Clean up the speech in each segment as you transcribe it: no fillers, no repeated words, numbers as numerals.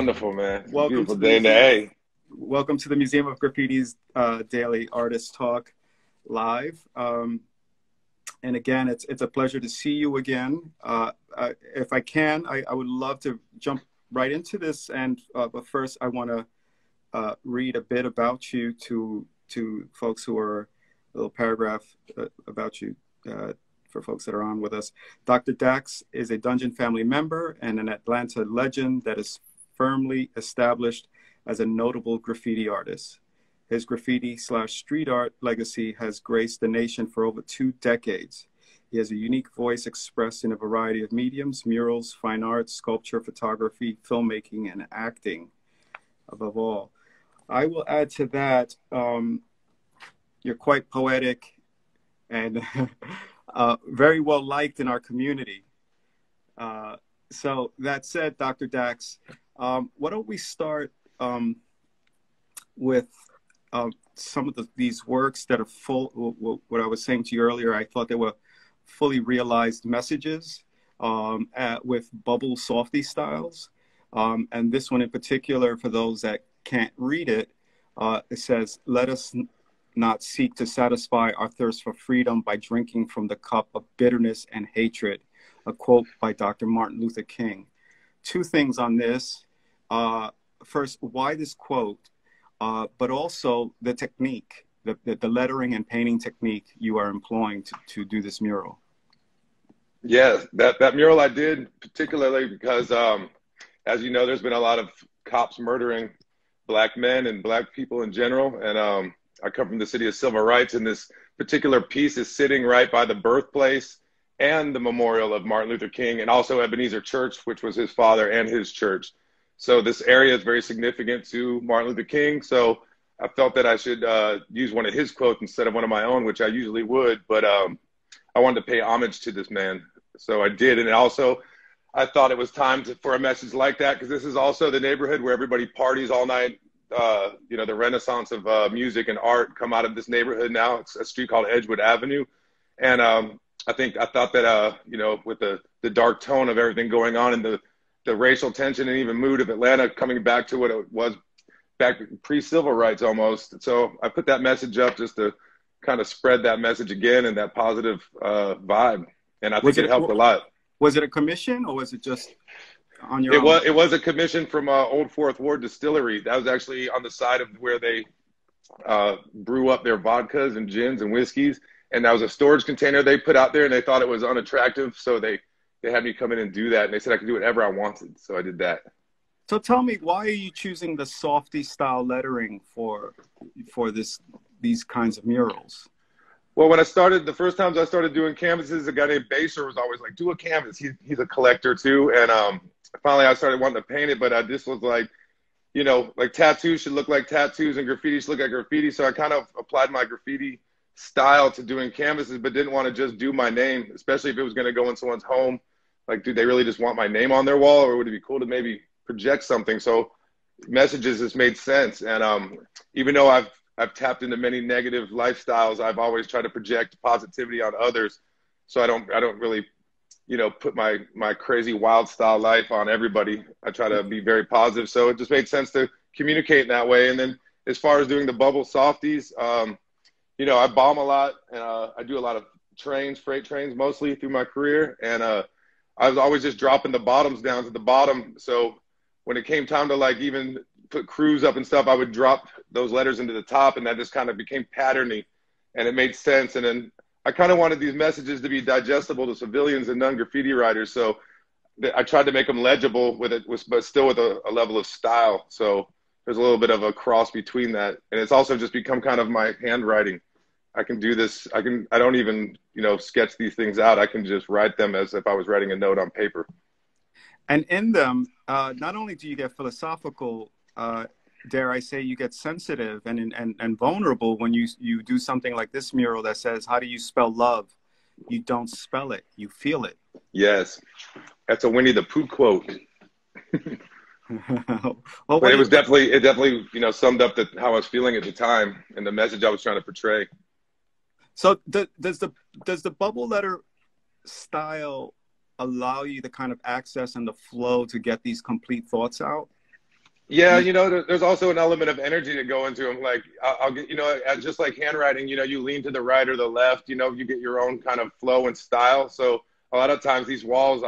wonderful, man. It's a Welcome beautiful to the day in the museum. A. Welcome to the Museum of Graffiti's daily artist talk live. And again, it's a pleasure to see you again. If I can, I would love to jump right into this. And but first, I want to read a bit about you to folks who are a little paragraph about you. For folks that are on with us. Dr. Dax is a Dungeon family member and an Atlanta legend that is firmly established as a notable graffiti artist. His graffiti/street art legacy has graced the nation for over 2 decades. He has a unique voice expressed in a variety of mediums: murals, fine art, sculpture, photography, filmmaking, and acting, above all. I will add to that, you're quite poetic and very well liked in our community. So that said, Dr. Dax, why don't we start with some of these works that are full, what I was saying to you earlier, I thought they were fully realized messages with bubble softy styles. And this one in particular, for those that can't read it, it says, "Let us not seek to satisfy our thirst for freedom by drinking from the cup of bitterness and hatred," a quote by Dr. Martin Luther King. 2 things on this. First, why this quote, but also the technique, the lettering and painting technique you are employing to do this mural. Yeah, that mural I did particularly because, as you know, there's been a lot of cops murdering Black men and Black people in general. And I come from the city of civil rights, and this particular piece is sitting right by the birthplace and the memorial of Martin Luther King, and also Ebenezer Church, which was his father and his church. So this area is very significant to Martin Luther King. So I felt that I should use one of his quotes instead of one of my own, which I usually would. But I wanted to pay homage to this man. So I did. And also, I thought it was time for a message like that, because this is also the neighborhood where everybody parties all night. You know, the renaissance of music and art come out of this neighborhood now. It's a street called Edgewood Avenue. And I thought that, you know, with the dark tone of everything going on and the racial tension and even mood of Atlanta coming back to what it was back pre-civil rights almost. So I put that message up just to kind of spread that message again and that positive vibe. And I think it helped a lot. Was it a commission, or was it just on your own? It was a commission from Old Fourth Ward Distillery. That was actually on the side of where they brew up their vodkas and gins and whiskeys. And that was a storage container they put out there, and they thought it was unattractive. So they had me come in and do that. And they said I could do whatever I wanted. So I did that. So tell me, why are you choosing the softy style lettering for these kinds of murals? Well, when the first times I started doing canvases, a guy named Baser was always like, "Do a canvas." He's a collector too. And finally I started wanting to paint it, but this was like, you know, like tattoos should look like tattoos and graffiti should look like graffiti. So I kind of applied my graffiti style to doing canvases, but didn't want to just do my name, especially if it was going to go in someone's home. Like, do they really just want my name on their wall, or would it be cool to maybe project something? So messages just made sense. And even though I've tapped into many negative lifestyles, I've always tried to project positivity on others. So I don't really, you know, put my crazy wild style life on everybody. I try to be very positive. So it just made sense to communicate in that way. And then as far as doing the bubble softies, you know, I bomb a lot, and I do a lot of freight trains mostly through my career. And I was always just dropping the bottoms down to the bottom. So when it came time to like even put crews up and stuff, I would drop those letters into the top, and that just kind of became patterny, and it made sense. And then I kind of wanted these messages to be digestible to civilians and non-graffiti writers. So I tried to make them legible but still with a level of style. So there's a little bit of a cross between that. And it's also just become kind of my handwriting. I can do this. I don't even, you know, sketch these things out. I can just write them as if I was writing a note on paper. And in them, not only do you get philosophical, dare I say, you get sensitive and vulnerable when you do something like this mural that says, "How do you spell love?" You don't spell it, you feel it. Yes, that's a Winnie the Pooh quote. Well, but it definitely, you know, summed up how I was feeling at the time and the message I was trying to portray. So does the bubble letter style allow you the kind of access and the flow to get these complete thoughts out? Yeah, there's also an element of energy to go into them. Like I'll get, just like handwriting, you lean to the right or the left, you get your own kind of flow and style. So a lot of times these walls,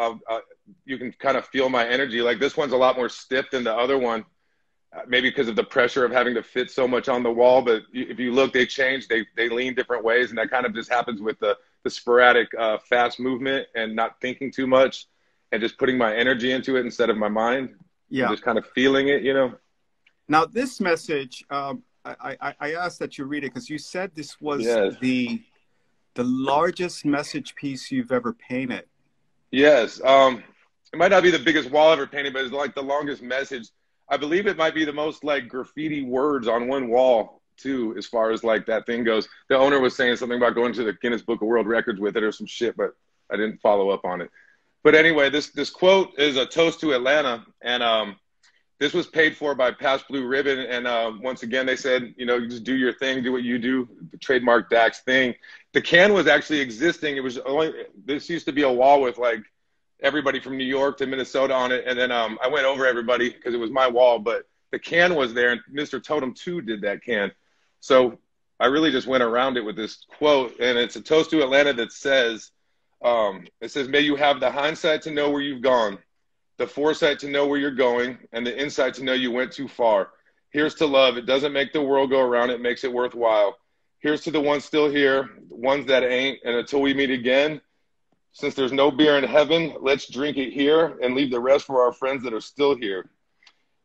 you can kind of feel my energy. Like this one's a lot more stiff than the other one, maybe because of the pressure of having to fit so much on the wall. But if you look, they change, they lean different ways. And that kind of just happens with the sporadic, fast movement and not thinking too much and just putting my energy into it instead of my mind. And Yeah. just kind of feeling it. Now, this message, I asked that you read it because you said this was Yes. the largest message piece you've ever painted. Yes. It might not be the biggest wall ever painted, but it's like the longest message. I believe it might be the most like graffiti words on one wall too, as far as like that thing goes. The owner was saying something about going to the Guinness Book of World Records with it or some shit, but I didn't follow up on it. But anyway, this quote is a toast to Atlanta, and this was paid for by Past Blue Ribbon. And once again, they said, you just do your thing, do what you do, the trademark DAX thing. The can was actually existing. It was this used to be a wall with like everybody from New York to Minnesota on it. And then I went over everybody because it was my wall, but the can was there, and Mr. Totem 2 did that can. So I really just went around it with this quote, and it's a toast to Atlanta that says, it says, may you have the hindsight to know where you've gone, the foresight to know where you're going, and the insight to know you went too far. Here's to love. It doesn't make the world go around. It makes it worthwhile. Here's to the ones still here, the ones that ain't. And until we meet again, since there's no beer in heaven, let's drink it here and leave the rest for our friends that are still here.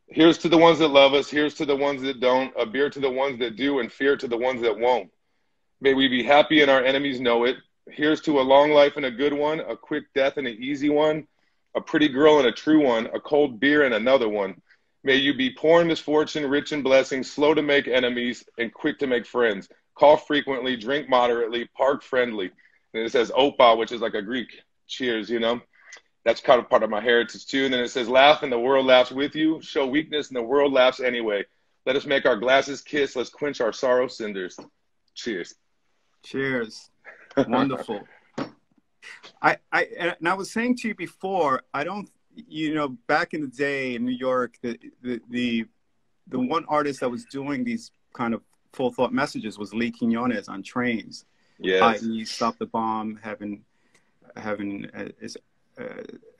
Here's to the ones that love us. Here's to the ones that don't. A beer to the ones that do, and fear to the ones that won't. May we be happy and our enemies know it. Here's to a long life and a good one, a quick death and an easy one, a pretty girl and a true one, a cold beer and another one. May you be poor in misfortune, rich in blessings, slow to make enemies, and quick to make friends. Call frequently, drink moderately, park friendly. And it says opa, which is like a Greek cheers, That's kind of part of my heritage too. And then it says laugh and the world laughs with you. Show weakness and the world laughs anyway. Let us make our glasses kiss. Let's quench our sorrow cinders. Cheers. Cheers. Wonderful. And I was saying to you before, I don't, back in the day in New York, the one artist that was doing these kind of full thought messages was Lee Quinones on trains. Yes. I.e., stop the bomb, heaven is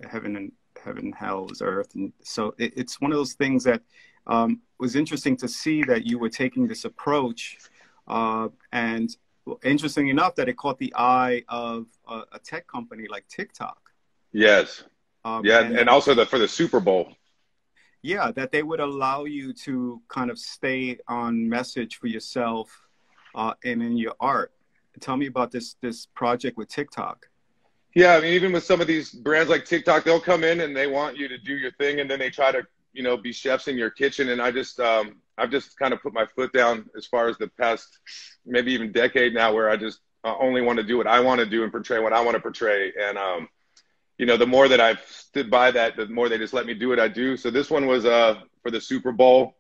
heaven and hell is earth. And so it's one of those things that was interesting to see that you were taking this approach, and interesting enough that it caught the eye of a tech company like TikTok. Yes. And also for the Super Bowl. Yeah, that they would allow you to kind of stay on message for yourself and in your art. Tell me about this project with TikTok. Yeah, I mean, even with some of these brands like TikTok, they'll come in and they want you to do your thing, and then they try to, be chefs in your kitchen. And I've just kind of put my foot down as far as the past, maybe even decade now, where I just only want to do what I want to do and portray what I want to portray. And the more that I've stood by that, the more they just let me do what I do. So this one was for the Super Bowl,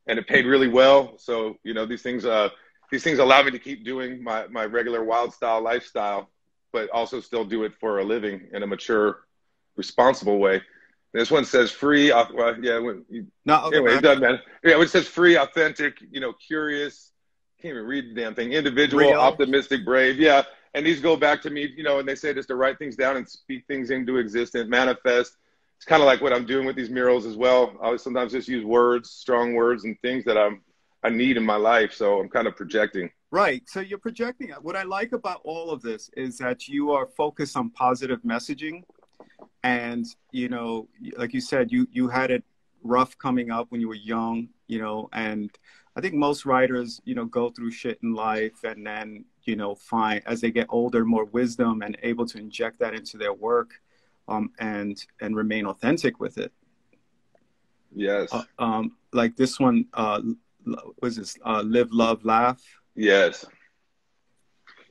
and it paid really well. So these things allow me to keep doing my regular wild style lifestyle, but also still do it for a living in a mature, responsible way. This one says free. Anyway, it doesn't matter. Yeah, it says free, authentic, curious. Can't even read the damn thing. Individual, real, optimistic, brave. Yeah. And these go back to me, and they say just to write things down and speak things into existence, manifest. It's kind of like what I'm doing with these murals as well. I sometimes just use words, strong words, and things that I need in my life. So I'm kind of projecting. Right. So you're projecting. What I like about all of this is that you are focused on positive messaging. And, like you said, you had it rough coming up when you were young, and I think most writers, go through shit in life and then, find as they get older, more wisdom and able to inject that into their work, and remain authentic with it. Yes. Like this one, was this Live, Love, Laugh? Yes.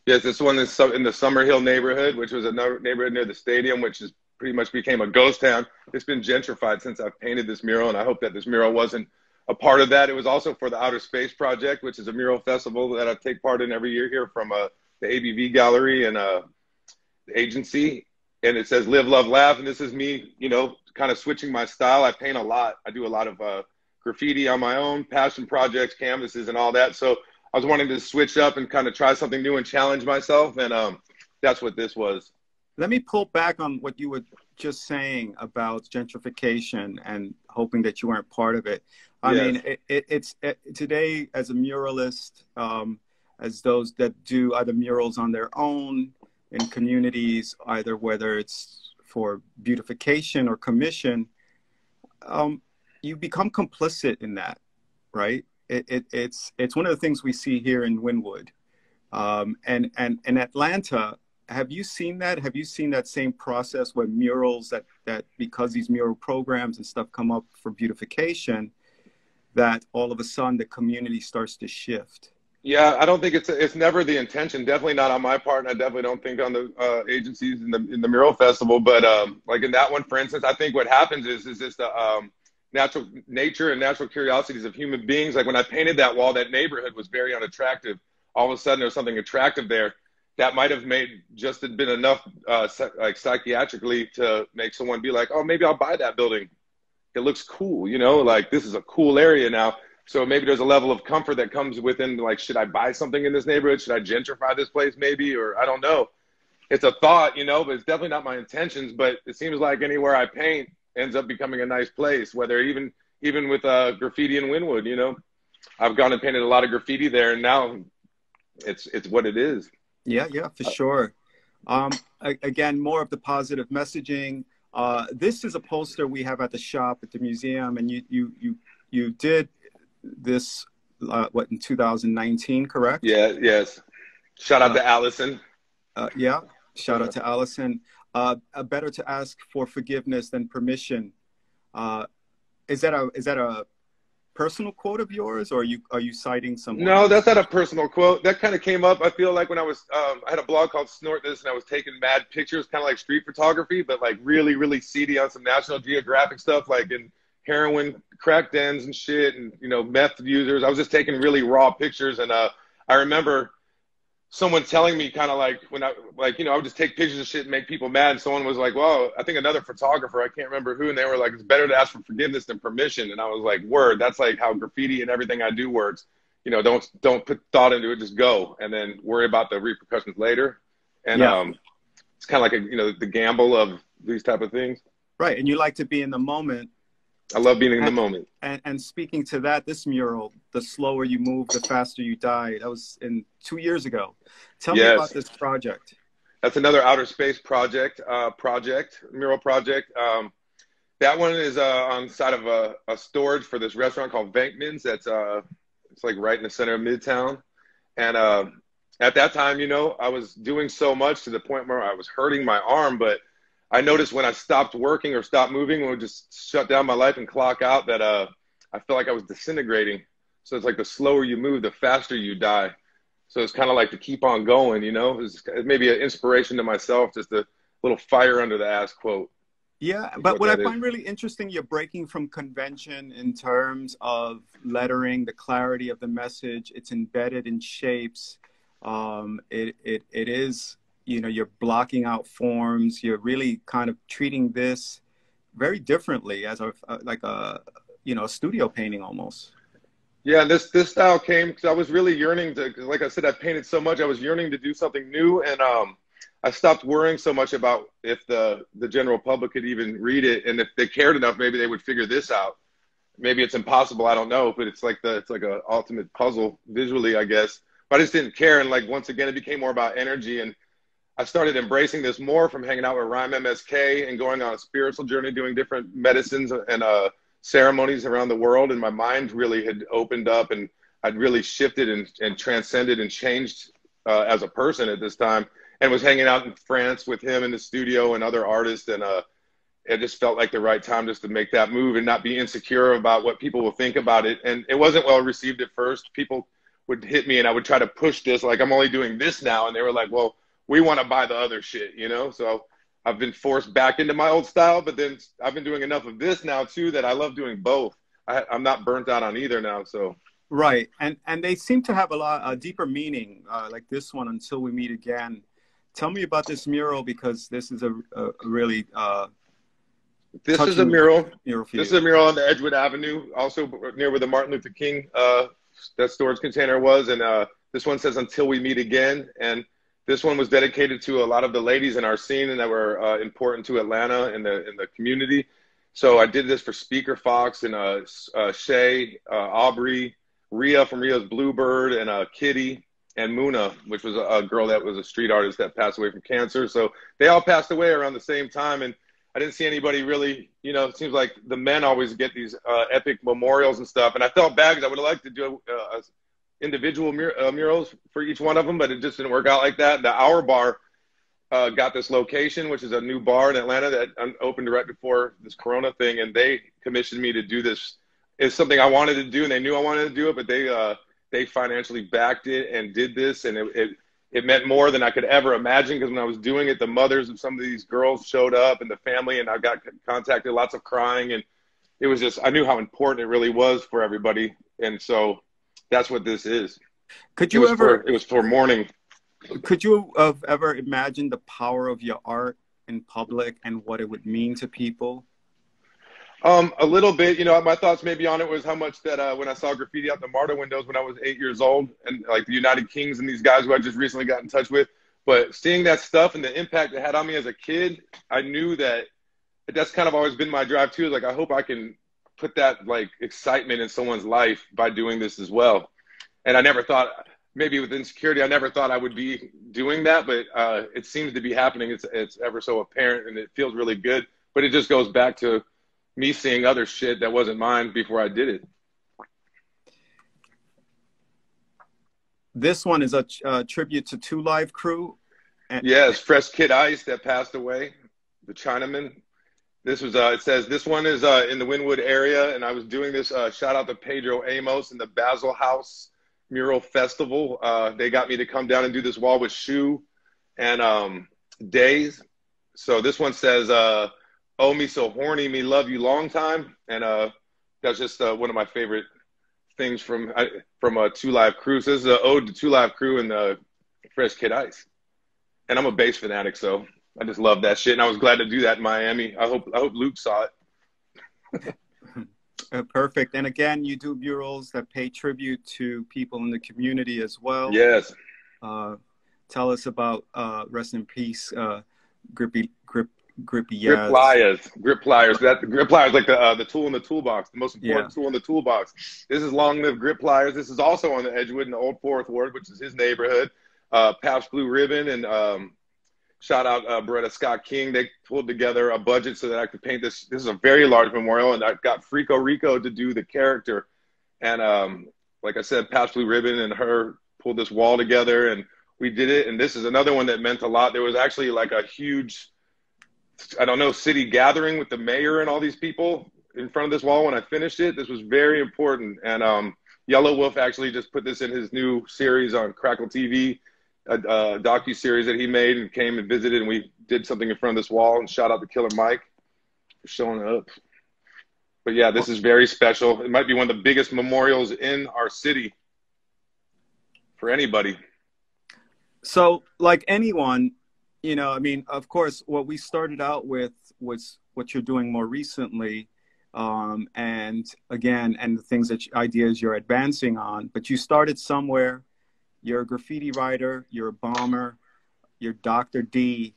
Yes, this one is in the Summerhill neighborhood, which was a neighborhood near the stadium, which is pretty much became a ghost town. It's been gentrified since I've painted this mural, and I hope that this mural wasn't a part of that. It was also for the Outer Space Project, which is a mural festival that I take part in every year here from the ABV Gallery and the agency. And it says Live, Love, Laugh, and this is me, kind of switching my style. I paint a lot. I do a lot of graffiti on my own, passion projects, canvases, and all that. So I was wanting to switch up and kind of try something new and challenge myself. And that's what this was. Let me pull back on what you were just saying about gentrification and hoping that you weren't part of it. I mean, it's today as a muralist, as those that do either murals on their own in communities, either whether it's for beautification or commission, you become complicit in that, right? It's one of the things we see here in Wynwood, and in Atlanta. Have you seen that? Have you seen that same process where murals that because these mural programs and stuff come up for beautification, that all of a sudden the community starts to shift? Yeah, I don't think it's never the intention. Definitely not on my part, and I definitely don't think on the agencies in the mural festival. But like in that one, for instance, I think what happens is just the natural nature and natural curiosities of human beings. Like when I painted that wall, that neighborhood was very unattractive. All of a sudden, there was something attractive there that might have been enough, like psychiatrically, to make someone be like, oh, maybe I'll buy that building. It looks cool, you know, like this is a cool area now. So maybe there's a level of comfort that comes within, like, should I buy something in this neighborhood? Should I gentrify this place maybe? Or I don't know. It's a thought, you know, but it's definitely not my intentions. But it seems like anywhere I paint ends up becoming a nice place, whether even with graffiti in Wynwood, you know. I've gone and painted a lot of graffiti there, and now it's what it is. Yeah, for sure. Again, more of the positive messaging. This is a poster we have at the shop at the museum, and you did this what, in 2019, correct? Yeah, yes. Shout out to Allison. Yeah, shout out to Allison. Better to ask for forgiveness than permission. Is that a personal quote of yours, or are you citing someone? No, that's not a personal quote. That kind of came up, I feel like, when I was I had a blog called Snort This, and I was taking mad pictures, kind of like street photography, but like really, really seedy on some National Geographic stuff, like in heroin crack dens and shit, and, you know, meth users. I was just taking really raw pictures, and I remember someone telling me, kind of like, when I would just take pictures of shit and make people mad. And someone was like, well, I think another photographer, I can't remember who, and they were like, it's better to ask for forgiveness than permission. And I was like, word, that's like how graffiti and everything I do works. You know, don't put thought into it, just go, and then worry about the repercussions later. And it's kind of like the gamble of these type of things. Right, and you like to be in the moment. I love being in the moment. And speaking to that, this mural, the slower you move, the faster you die. That was 2 years ago. Tell me about this project. That's another outer space mural project. That one is on the side of a storage for this restaurant called Venkman's. That's it's like right in the center of Midtown. And at that time, you know, I was doing so much to the point where I was hurting my arm, but I noticed when I stopped working or stopped moving, when I would just shut down my life and clock out, that I felt like I was disintegrating. So it's like the slower you move, the faster you die. So it's kind of like to keep on going, you know. It's maybe an inspiration to myself, just a little fire under the ass quote. Yeah, but what I find really interesting, you're breaking from convention in terms of lettering, the clarity of the message. It's embedded in shapes. It is, you know, you're blocking out forms. You're really kind of treating this very differently as a studio painting almost. Yeah, and this style came because I was really yearning to, like I said, I painted so much. I was yearning to do something new, and I stopped worrying so much about if the general public could even read it, and if they cared enough, maybe they would figure this out. Maybe it's impossible, I don't know, but it's like a ultimate puzzle visually, I guess. But I just didn't care, and like once again, it became more about energy, and I started embracing this more from hanging out with Rhyme MSK and going on a spiritual journey, doing different medicines and ceremonies around the world. And my mind really had opened up, and I'd really shifted and transcended and changed as a person at this time, and was hanging out in France with him in the studio and other artists. And it just felt like the right time just to make that move and not be insecure about what people will think about it. And it wasn't well received at first. People would hit me and I would try to push this, like, I'm only doing this now. And they were like, well, we want to buy the other shit, you know? So I've been forced back into my old style, but then I've been doing enough of this now too that I love doing both. I'm not burnt out on either now, so. Right, and they seem to have a deeper meaning, like this one, Until We Meet Again. Tell me about this mural, because this is a really This is a touching mural. mural for This is you? a mural on the Edgewood Avenue, also near where the Martin Luther King that storage container was. And this one says "Until we meet again." And this one was dedicated to a lot of the ladies in our scene and that were important to Atlanta and the community. So I did this for Speaker Fox and Shay, Aubrey, Rhea from Rhea's Bluebird, and Kitty, and Muna, which was a girl that was a street artist that passed away from cancer. So they all passed away around the same time. And I didn't see anybody really, you know, it seems like the men always get these epic memorials and stuff. And I felt bad because I would have liked to do individual murals for each one of them, but it just didn't work out like that. The Hour Bar got this location, which is a new bar in Atlanta that opened right before this Corona thing. And they commissioned me to do this. It's something I wanted to do, and they knew I wanted to do it, but they financially backed it and did this. And it meant more than I could ever imagine, because when I was doing it, the mothers of some of these girls showed up and the family, and I got contacted, lots of crying. And it was just, I knew how important it really was for everybody. And so that's what this is. It was for mourning. Could you have ever imagined the power of your art in public and what it would mean to people? A little bit, you know, my thoughts maybe on it was how much that when I saw graffiti out the MARTA windows when I was 8 years old, and like the United Kings and these guys who I just recently got in touch with, but seeing that stuff and the impact it had on me as a kid, I knew that that's kind of always been my drive too. Is like, I hope I can put that like excitement in someone's life by doing this as well. And I never thought, maybe with insecurity, I never thought I would be doing that, but it seems to be happening. It's ever so apparent, and it feels really good. But it just goes back to me seeing other shit that wasn't mine before I did it. This one is a tribute to Two Live Crew. Yes, Fresh Kid Ice that passed away, the Chinaman. This was, it says, this one is in the Wynwood area, and I was doing this, shout out to Pedro Amos and the Basil House Mural Festival. They got me to come down and do this wall with Shu and Days. So this one says, "Oh, me so horny, me love you long time." And that's just one of my favorite things from Two Live Crew. So this is an ode to Two Live Crew and Fresh Kid Ice. And I'm a bass fanatic, so I just love that shit. And I was glad to do that in Miami. I hope Luke saw it. Perfect. And again, you do murals that pay tribute to people in the community as well. Yes. Tell us about rest in peace, Grippy Grip pliers. Grip pliers. That grip pliers, like the tool in the toolbox, the most important tool in the toolbox. This is long live grip pliers. This is also on the Edgewood in the Old Fourth Ward, which is his neighborhood. Pabst Blue Ribbon and shout out Beretta Scott King. They pulled together a budget so that I could paint this. This is a very large memorial, and I got Frico Rico to do the character. And like I said, Pabst Blue Ribbon and her pulled this wall together, and we did it. And this is another one that meant a lot. There was actually like a huge, I don't know, city gathering with the mayor and all these people in front of this wall when I finished it. This was very important. And Yellow Wolf actually just put this in his new series on Crackle TV, a docu-series that he made, and came and visited, and we did something in front of this wall. And shout out to Killer Mike for showing up. But yeah, this is very special. It might be one of the biggest memorials in our city for anybody. So like anyone, you know, I mean, of course, what we started out with was what you're doing more recently. And again, and the things ideas you're advancing on, but you started somewhere. You're a graffiti writer, you're a bomber, you're Dr. D.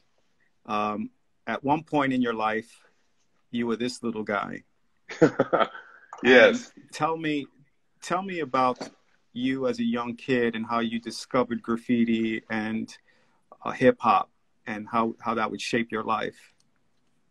At one point in your life, you were this little guy. Yes. And tell me about you as a young kid and how you discovered graffiti and hip hop and how that would shape your life.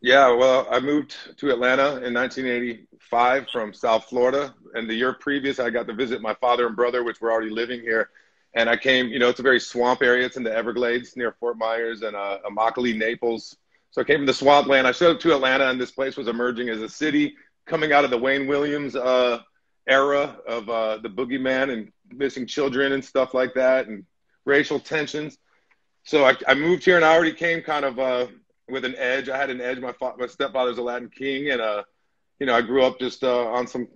Yeah, well, I moved to Atlanta in 1985 from South Florida. And the year previous, I got to visit my father and brother, which were already living here. And I came, you know, it's a very swamp area. It's in the Everglades near Fort Myers and Immokalee, Naples. So I came from the swampland. I showed up to Atlanta, and this place was emerging as a city coming out of the Wayne Williams era of the boogeyman and missing children and stuff like that and racial tensions. So I moved here, and I already came kind of with an edge. I had an edge. My stepfather's a Latin king, and you know, I grew up just on some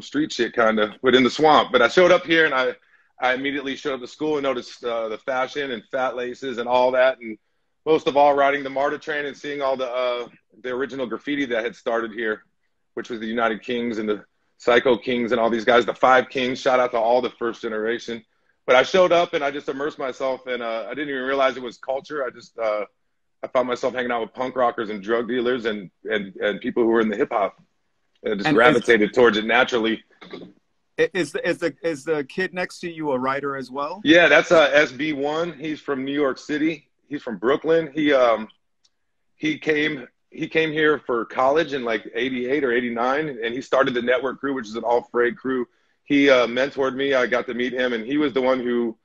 street shit kind of, but in the swamp. But I showed up here, and I immediately showed up to school and noticed the fashion and fat laces and all that, and most of all, riding the MARTA train and seeing all the original graffiti that had started here, which was the United Kings and the Psycho Kings and all these guys, the Five Kings. Shout out to all the first generation. But I showed up and I just immersed myself, and I didn't even realize it was culture. I found myself hanging out with punk rockers and drug dealers and people who were in the hip hop, and just gravitated towards it naturally. Is the kid next to you a writer as well? Yeah, that's SB1. He's from New York City. He's from Brooklyn. He came here for college in like 88 or 89, and he started the Network crew, which is an all-freight crew. He mentored me. I got to meet him, and he was the one who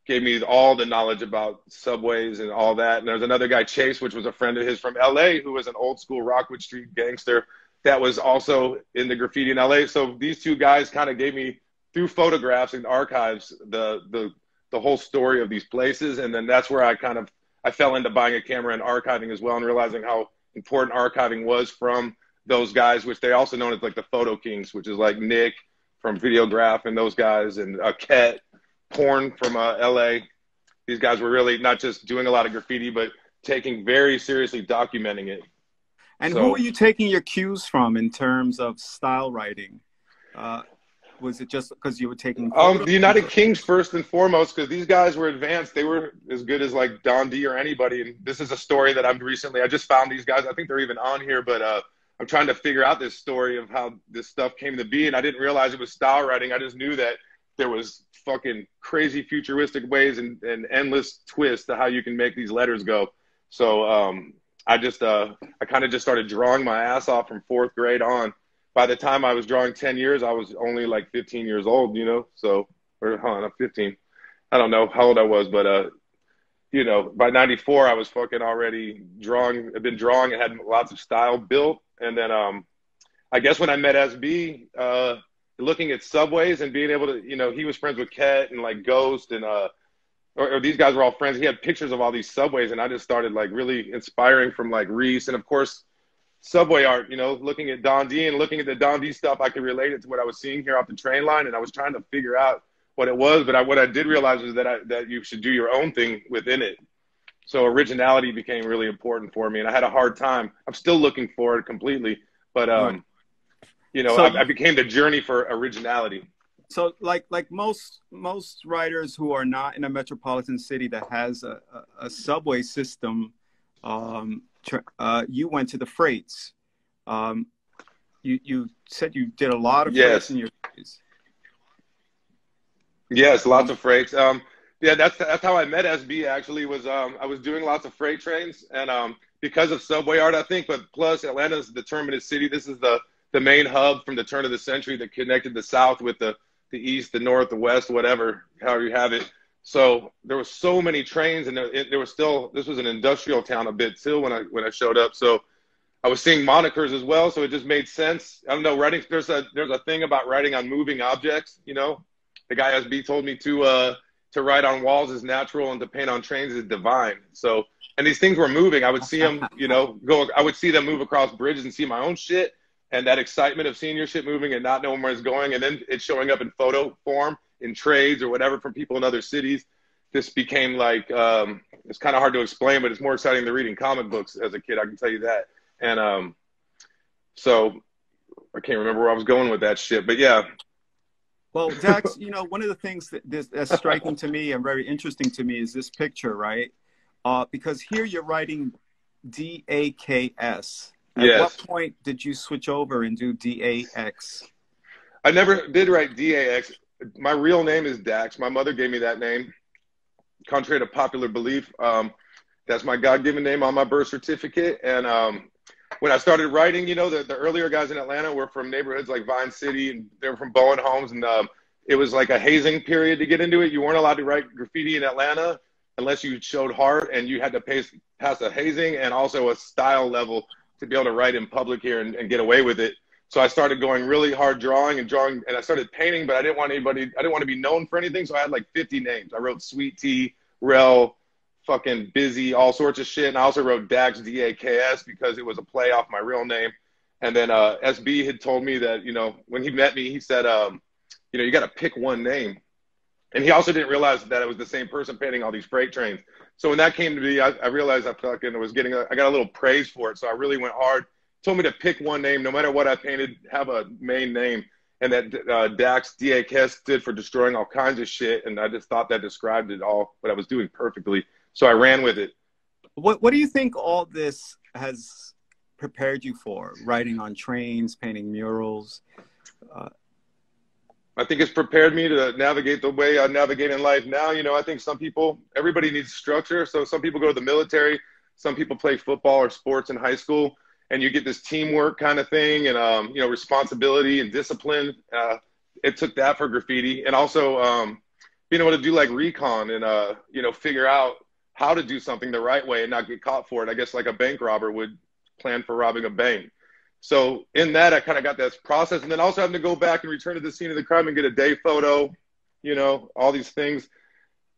gave me all the knowledge about subways and all that. And there's another guy, Chase, which was a friend of his from LA, who was an old school Rockwood Street gangster that was also in the graffiti in LA. So these two guys kind of gave me, through photographs and archives, the whole story of these places. And then that's where I fell into buying a camera and archiving as well, and realizing how important archiving was from those guys, which they also known as like the photo kings, which is like Nick from Videograph and those guys, and Ket, Porn from LA. These guys were really not just doing a lot of graffiti, but taking very seriously documenting it. And who are you taking your cues from in terms of style writing? Was it just because you were taking the United Kings first and foremost, because these guys were advanced. They were as good as like Don D or anybody. And this is a story that I just found these guys. I think they're even on here, but I'm trying to figure out this story of how this stuff came to be. And I didn't realize it was style writing. I just knew that there was fucking crazy futuristic ways and endless twists to how you can make these letters go. So I kind of just started drawing my ass off from 4th grade on. By the time I was drawing 10 years, I was only like 15 years old, you know? So, or hold on, 15. I don't know how old I was, but, you know, by 94, I was fucking already drawing. I've been drawing and had lots of style built. And then I guess when I met SB, looking at subways and being able to, you know, he was friends with Ket and like Ghost and, or these guys were all friends. He had pictures of all these subways, and I just started like really inspiring from like Reese. And of course, subway art, you know, looking at Don D and looking at the Don D stuff, I could relate it to what I was seeing here off the train line, and I was trying to figure out what it was. But what I did realize was that you should do your own thing within it. So originality became really important for me, and I had a hard time. I'm still looking for it completely, but you know, so, I became the journey for originality. So like most writers who are not in a metropolitan city that has a subway system, you went to the freights. You said you did a lot of freights in your days. Yes, lots of freights. Yeah, that's how I met SB. Actually, was I was doing lots of freight trains, and because of subway art, I think, but plus Atlanta's the terminus city. This is the main hub from the turn of the century that connected the South with the East, the North, the West, whatever, however you have it. So there were so many trains, and there was still, this was an industrial town a bit too when I showed up. So I was seeing monikers as well, so it just made sense. I don't know, writing, there's a thing about writing on moving objects, you know. The guy SB told me to write on walls is natural and to paint on trains is divine. So, and these things were moving. I would see them, you know, I would see them move across bridges and see my own shit. And that excitement of seeing your shit moving and not knowing where it's going, and then it's showing up in photo form, in trades or whatever from people in other cities. This became like, it's kind of hard to explain, but it's more exciting than reading comic books as a kid, I can tell you that. And so I can't remember where I was going with that shit, but yeah. Well, Dax, you know, one of the things that's striking to me and very interesting to me is this picture, right? Because here you're writing DAKS. At what point did you switch over and do DAX? I never did write DAX. My real name is Dax. My mother gave me that name, contrary to popular belief. That's my God-given name on my birth certificate. And when I started writing, you know, the earlier guys in Atlanta were from neighborhoods like Vine City, and they were from Bowen Homes. And it was like a hazing period to get into it. You weren't allowed to write graffiti in Atlanta unless you showed heart, and you had to pass a hazing and also a style level to be able to write in public here and get away with it. So I started going really hard drawing, and I started painting, but I didn't want to be known for anything. So I had like 50 names. I wrote Sweet Tea, Rel, fucking Busy, all sorts of shit. And I also wrote Dax, D-A-K-S, because it was a play off my real name. And then SB had told me that, you know, when he met me, he said, you know, you got to pick one name. And he also didn't realize that it was the same person painting all these freight trains. So when that came to me, I realized I fucking was getting, I got a little praise for it. So I really went hard. Told me to pick one name, no matter what I painted, have a main name. And that DAX, DAX stood for destroying all kinds of shit. And I just thought that described it all, what I was doing perfectly. So I ran with it. What do you think all this has prepared you for? Writing on trains, painting murals? I think it's prepared me to navigate the way I navigate in life now. You know, I think some people, everybody needs structure. So some people go to the military, some people play football or sports in high school, and you get this teamwork kind of thing and, you know, responsibility and discipline. It took that for graffiti. And also being able to do like recon and, you know, figure out how to do something the right way and not get caught for it. I guess like a bank robber would plan for robbing a bank. So in that, I kind of got this process. And then also having to go back and return to the scene of the crime and get a day photo, you know, all these things.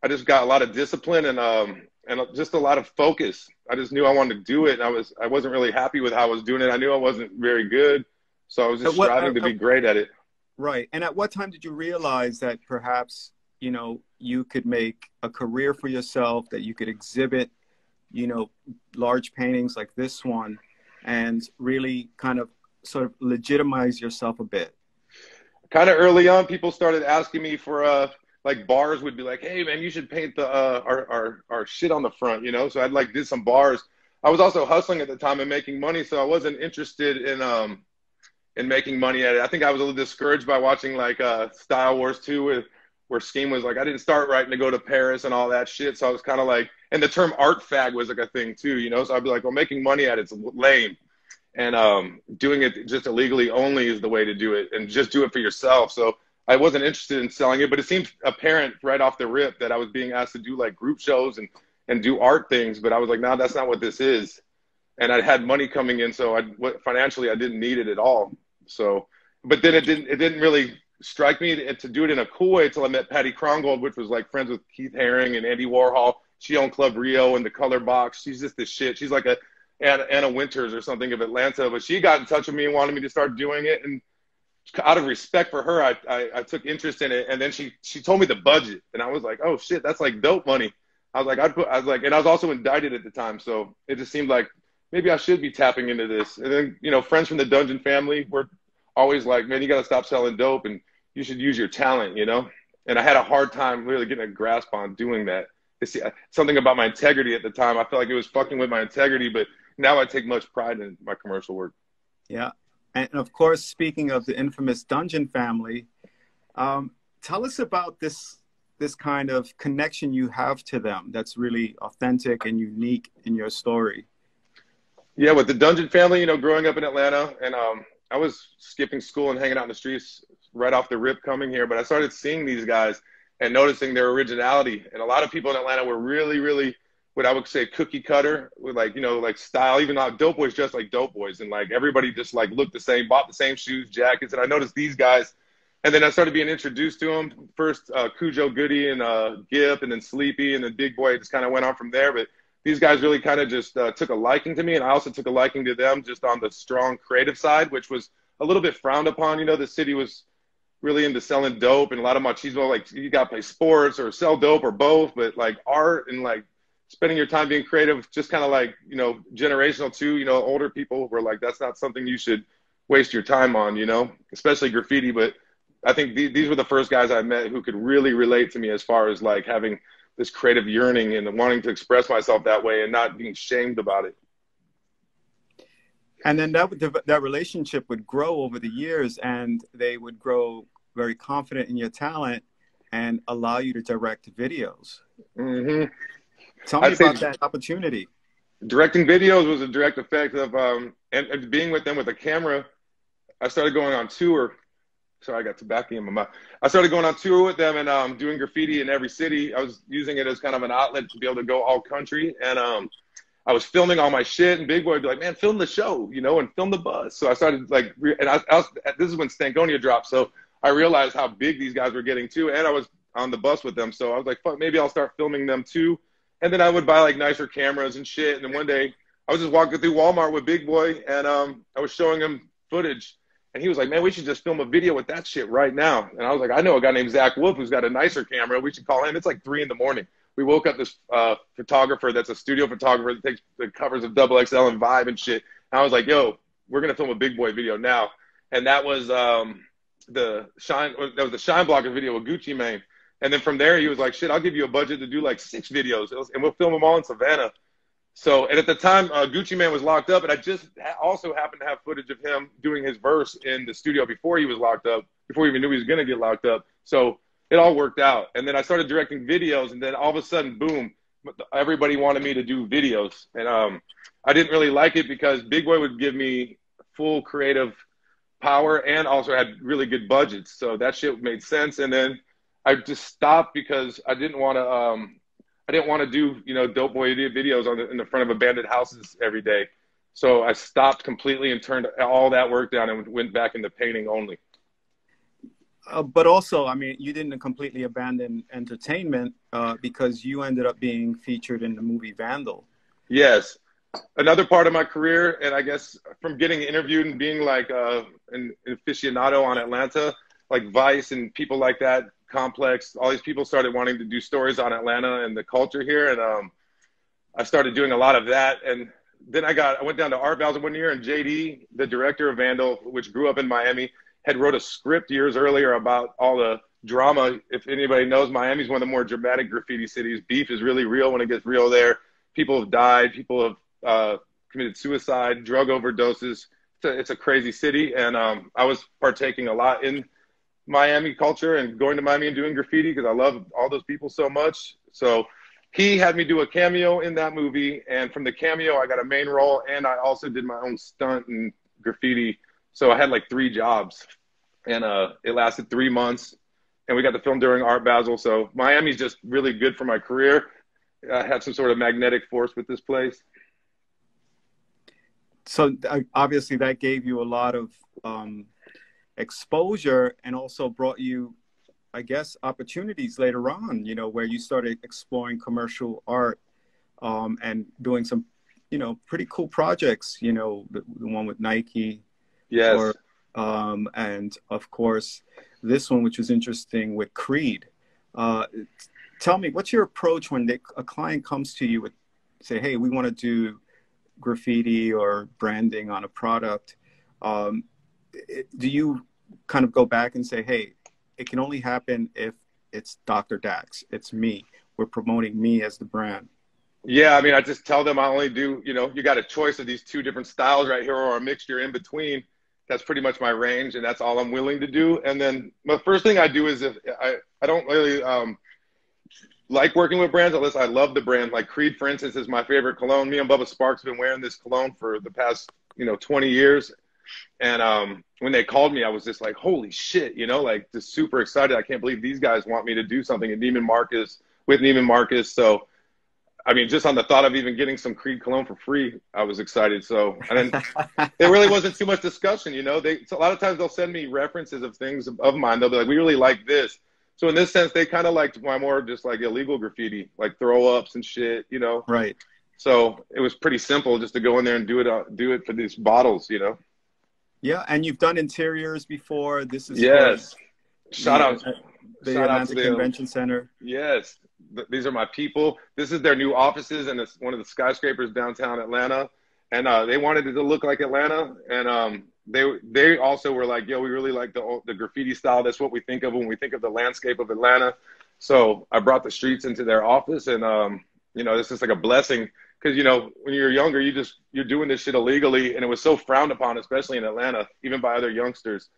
I just got a lot of discipline and just a lot of focus. I just knew I wanted to do it. And I wasn't really happy with how I was doing it. I knew I wasn't very good. So I was just striving to be great at it. Right. And at what time did you realize that perhaps, you know, you could make a career for yourself, that you could exhibit, you know, large paintings like this one, and really kind of sort of legitimize yourself a bit? Kind of early on, people started asking me for, like bars would be like, hey man, you should paint the, our shit on the front, you know? So I'd like did some bars. I was also hustling at the time and making money. So I wasn't interested in making money at it. I think I was a little discouraged by watching like, Style Wars 2 where Scheme was like, I didn't start writing to go to Paris and all that shit. So I was kind of like, and the term art fag was like a thing too, you know? So I'd be like, well, making money at it's lame. And doing it just illegally only is the way to do it, and just do it for yourself. So I wasn't interested in selling it, but it seemed apparent right off the rip that I was being asked to do like group shows and do art things. But I was like, no, that's not what this is. And I had money coming in. So financially, I didn't need it at all. So, but then it didn't really strike me to do it in a cool way until I met Patty Krongold, which was like friends with Keith Haring and Andy Warhol. She owned Club Rio and the Color Box. She's just the shit. She's like a Anna Winters or something of Atlanta, but she got in touch with me and wanted me to start doing it. And out of respect for her, I took interest in it. And then she told me the budget, and I was like, oh shit, that's like dope money. I was like, and I was also indicted at the time. So it just seemed like maybe I should be tapping into this. And then, you know, friends from the Dungeon family were always like, man, you got to stop selling dope and you should use your talent, you know? And I had a hard time really getting a grasp on doing that. It's something about my integrity at the time. I felt like it was fucking with my integrity, but now I take much pride in my commercial work. Yeah. And of course, speaking of the infamous Dungeon family, tell us about this kind of connection you have to them that's really authentic and unique in your story. Yeah, with the Dungeon family, you know, growing up in Atlanta, and I was skipping school and hanging out in the streets right off the rip coming here, but I started seeing these guys and noticing their originality. And a lot of people in Atlanta were really, really, what I would say, cookie cutter with like, you know, like style, even though dope boys just like dope boys. And like everybody just like looked the same, bought the same shoes, jackets. And I noticed these guys, and then I started being introduced to them. First, Cujo Goody and Gip, and then Sleepy, and then Big Boy. It just kind of went on from there. But these guys really kind of just took a liking to me. And I also took a liking to them just on the strong creative side, which was a little bit frowned upon. You know, the city was really into selling dope, and a lot of machismo, like you got to play sports or sell dope or both. But like art and like spending your time being creative, just kind of like, you know, generational too, you know, older people were like, that's not something you should waste your time on, you know, especially graffiti. But I think these were the first guys I met who could really relate to me as far as like having this creative yearning and wanting to express myself that way and not being shamed about it. And then that relationship would grow over the years, and they would grow very confident in your talent and allow you to direct videos. Mm-hmm. Tell me about that opportunity. Directing videos was a direct effect of, and being with them with a camera. I started going on tour. Sorry, I got tobacco in my mouth. I started going on tour with them and doing graffiti in every city. I was using it as kind of an outlet to be able to go all country. And I was filming all my shit, and Big Boy would be like, man, film the show, you know, and film the bus. So I started like, and this is when Stankonia dropped. So I realized how big these guys were getting too. And I was on the bus with them. So I was like, fuck, maybe I'll start filming them too. And then I would buy like nicer cameras and shit. And then one day I was just walking through Walmart with Big Boy, and I was showing him footage. And he was like, man, we should just film a video with that shit right now. And I was like, I know a guy named Zach Wolf who's got a nicer camera. We should call him. It's like 3 a.m. We woke up this photographer that's a studio photographer that takes the covers of Double XL and Vibe and shit. And I was like, yo, we're going to film a big boy video now. And that was the Shine Blocker video with Gucci Mane. And then from there, he was like, shit, I'll give you a budget to do like 6 videos. And we'll film them all in Savannah. So, and at the time, Gucci Mane was locked up, and I just also happened to have footage of him doing his verse in the studio before he was locked up, before he even knew he was going to get locked up. So it all worked out. And then I started directing videos, and then all of a sudden, boom, everybody wanted me to do videos. And I didn't really like it because Big Boy would give me full creative power and also had really good budgets. So that shit made sense. And then I just stopped because I didn't want to do, you know, dope boy idiot videos in the front of abandoned houses every day. So I stopped completely and turned all that work down and went back into painting only. But also, I mean, you didn't completely abandon entertainment because you ended up being featured in the movie Vandal. Yes. Another part of my career, and I guess from getting interviewed and being like an aficionado on Atlanta, like Vice and people like that, Complex, all these people started wanting to do stories on Atlanta and the culture here. And I started doing a lot of that. And then I went down to Art Basel one year, and JD, the director of Vandal, which grew up in Miami, had wrote a script years earlier about all the drama. If anybody knows, Miami's one of the more dramatic graffiti cities. Beef is really real when it gets real there. People have died. People have committed suicide, drug overdoses. It's a crazy city. And I was partaking a lot in Miami culture and going to Miami and doing graffiti because I love all those people so much. So he had me do a cameo in that movie. And from the cameo, I got a main role. And I also did my own stunt in graffiti. So I had like 3 jobs, and it lasted 3 months, and we got to film during Art Basel. So Miami's just really good for my career. I had some sort of magnetic force with this place. So obviously that gave you a lot of exposure and also brought you, I guess, opportunities later on, you know, where you started exploring commercial art and doing some, you know, pretty cool projects, you know, the one with Nike. Yes. And of course, this one, which was interesting with Creed. Tell me, what's your approach when a client comes to you with, say, hey, we want to do graffiti or branding on a product? Do you kind of go back and say, hey, it can only happen if it's Dr. Dax, it's me, we're promoting me as the brand? Yeah, I mean, I just tell them I only do, you know, you got a choice of these 2 different styles right here or a mixture in between. That's pretty much my range, and that's all I'm willing to do. And then the first thing I do is if I don't really like working with brands unless I love the brand. Like Creed, for instance, is my favorite cologne. Me and Bubba Sparks have been wearing this cologne for the past, you know, 20 years. And when they called me, I was just like, holy shit, you know, like just super excited. I can't believe these guys want me to do something at Neiman Marcus with Neiman Marcus. So, I mean, just on the thought of even getting some Creed cologne for free, I was excited. So, and then there really wasn't too much discussion, you know. So a lot of times they'll send me references of things of mine. They'll be like, we really like this. So in this sense, they kind of liked my more just like illegal graffiti, like throw ups and shit, you know. Right. So it was pretty simple just to go in there and do it for these bottles, you know. Yeah, and you've done interiors before. This is yes. Shout out the Atlanta Convention Center. Yes. These are my people. This is their new offices, and it's one of the skyscrapers downtown Atlanta. And they wanted it to look like Atlanta. And they also were like, yo, we really like the graffiti style. That's what we think of when we think of the landscape of Atlanta. So I brought the streets into their office, and you know, this is like a blessing because, you know, when you're younger, you're doing this shit illegally, and it was so frowned upon, especially in Atlanta, even by other youngsters,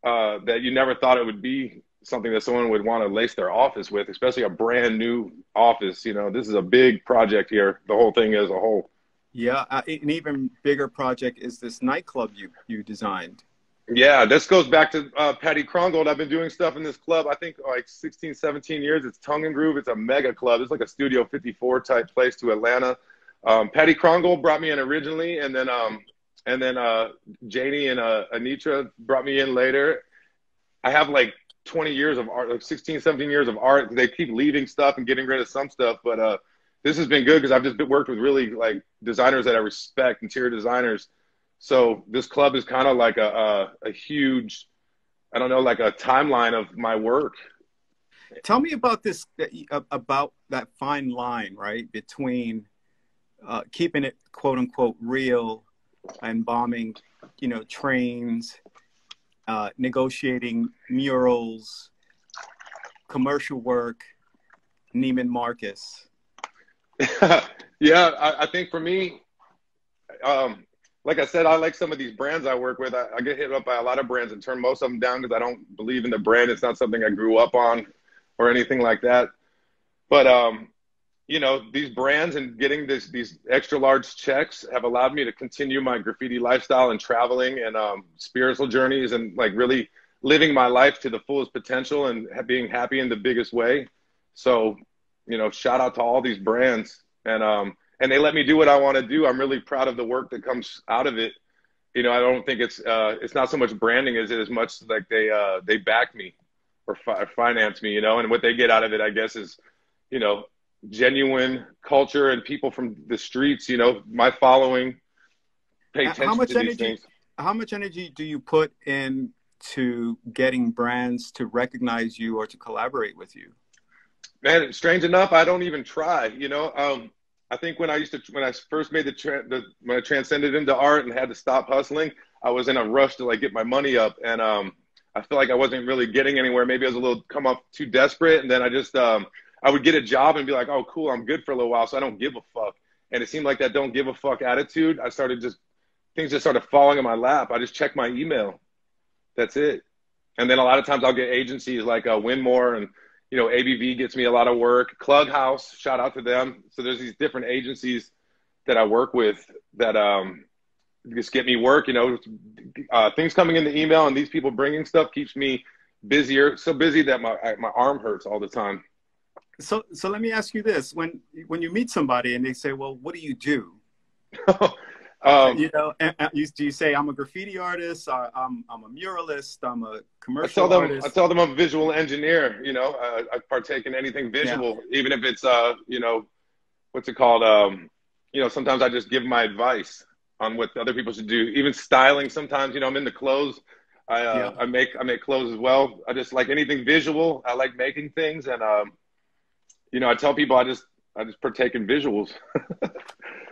that you never thought it would be something that someone would want to lace their office with, especially a brand new office. You know, this is a big project here, the whole thing as a whole. Yeah, an even bigger project is this nightclub you designed. Yeah, this goes back to Patty Krongold. I've been doing stuff in this club, I think, like 16, 17 years. It's Tongue and Groove. It's a mega club. It's like a Studio 54 type place to Atlanta. Patty Krongold brought me in originally, and then Janie and Anitra brought me in later. I have like 20 years of art, like 16, 17 years of art. They keep leaving stuff and getting rid of some stuff, but this has been good because I've just worked with really like designers that I respect, interior designers. So this club is kind of like a huge, I don't know, like a timeline of my work. Tell me about this, about that fine line, right, between keeping it quote unquote real and bombing, you know, trains, negotiating murals, commercial work, Neiman Marcus. Yeah, I think for me, like I said, I like some of these brands I work with. I get hit up by a lot of brands and turn most of them down because I don't believe in the brand. It's not something I grew up on or anything like that. But you know, these brands and getting these extra large checks have allowed me to continue my graffiti lifestyle and traveling and spiritual journeys and like really living my life to the fullest potential and being happy in the biggest way. So, you know, shout out to all these brands and they let me do what I want to do. I'm really proud of the work that comes out of it. You know, I don't think it's not so much branding as much like they back me or finance me, you know, and what they get out of it, I guess, is, you know, genuine culture and people from the streets, you know, my following pay attention to these things. How much energy do you put into getting brands to recognize you or to collaborate with you? Man, strange enough, I don't even try, you know. I think when I first made when I transcended into art and had to stop hustling, I was in a rush to like get my money up, and I feel like I wasn't really getting anywhere. Maybe I was a little come up too desperate, and then I just I would get a job and be like, oh, cool, I'm good for a little while, so I don't give a fuck. And it seemed like that don't give a fuck attitude. Things just started falling in my lap. I just check my email. That's it. And then a lot of times I'll get agencies like Winmore and, you know, ABV gets me a lot of work. Clubhouse, shout out to them. So there's these different agencies that I work with that just get me work, you know, things coming in the email and these people bringing stuff keeps me busier, so busy that my arm hurts all the time. So let me ask you this: when you meet somebody and they say, "Well, what do you do?" You know, do you say, "I'm a graffiti artist. I'm a muralist. I'm a commercial artist"? I tell them I'm a visual engineer. You know, I partake in anything visual, even if it's you know, what's it called? You know, sometimes I just give my advice on what other people should do. Even styling, sometimes, you know, I'm into clothes. I make clothes as well. I just like anything visual. I like making things, and you know, I tell people I just partake in visuals.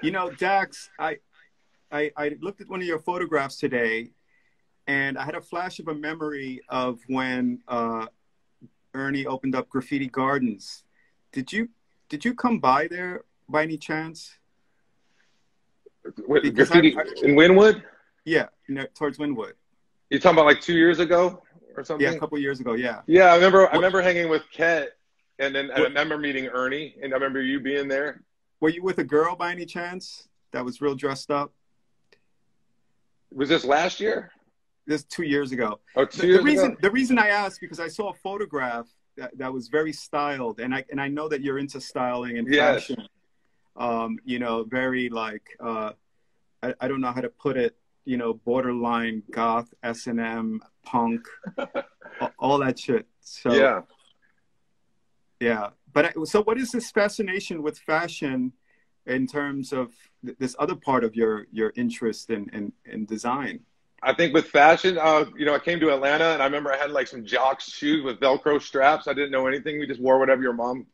You know, Dax, I looked at one of your photographs today, and I had a flash of a memory of when Ernie opened up Graffiti Gardens. Did you come by there by any chance? Graffiti in Wynwood? Yeah, towards Wynwood. You're talking about like 2 years ago or something? Yeah, a couple of years ago. Yeah. Yeah, I remember hanging with Ket. And then I remember meeting Ernie, and I remember you being there. Were you with a girl by any chance that was real dressed up? Was this last year? This 2 years ago. Oh, 2 years ago? The reason I asked, because I saw a photograph that was very styled, and I know that you're into styling and fashion. You know, very like, I don't know how to put it, you know, borderline goth, S&M, punk, all that shit. So yeah. Yeah, but so what is this fascination with fashion in terms of this other part of your interest in design? I think with fashion, you know, I came to Atlanta and I remember I had like some Jocks shoes with Velcro straps. I didn't know anything. We just wore whatever your mom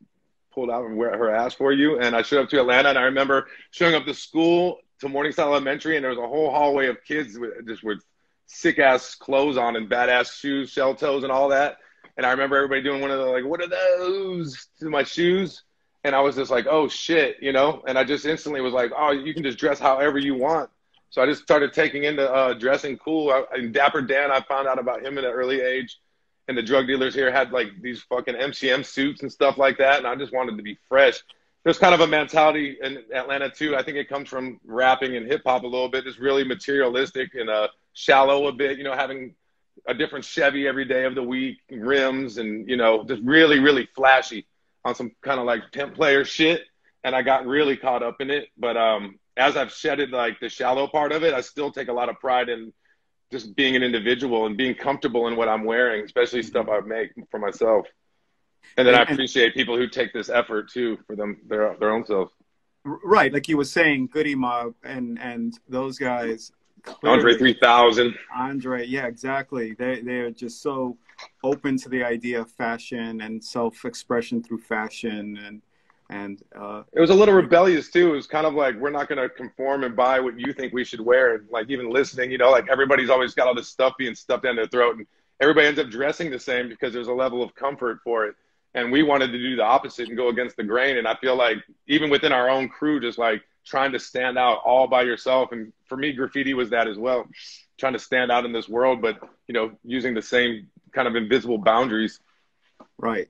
pulled out and wear her ass for you. And I showed up to Atlanta and I remember showing up to school to Morningside Elementary and there was a whole hallway of kids with sick ass clothes on and badass shoes, shell toes and all that. And I remember everybody doing one of the, like, what are those to my shoes? And I was just like, oh, shit, you know? And I just instantly was like, oh, you can just dress however you want. So I just started taking into dressing cool. And Dapper Dan, I found out about him at an early age. And the drug dealers here had, like, these fucking MCM suits and stuff like that. And I just wanted to be fresh. There's kind of a mentality in Atlanta, too. I think it comes from rapping and hip-hop a little bit. Just really materialistic and shallow a bit, you know, having – a different Chevy every day of the week, rims, and, you know, just really, really flashy on some kind of like pimp player shit. And I got really caught up in it. But as I've shedded like the shallow part of it, I still take a lot of pride in just being an individual and being comfortable in what I'm wearing, especially stuff I make for myself. And then I appreciate people who take this effort too for their own selves. Right. Like you were saying, Goody Mob and those guys Andre clearly 3000. Andre, yeah, exactly. They're just so open to the idea of fashion and self-expression through fashion, and It was a little rebellious too. It was kind of like, we're not going to conform and buy what you think we should wear. And like, even listening, you know, like everybody's always got all this stuff being stuffed down their throat, and everybody ends up dressing the same because there's a level of comfort for it. And we wanted to do the opposite and go against the grain. And I feel like even within our own crew, just like trying to stand out all by yourself. And for me, graffiti was that as well, trying to stand out in this world, but, you know, using the same kind of invisible boundaries. right.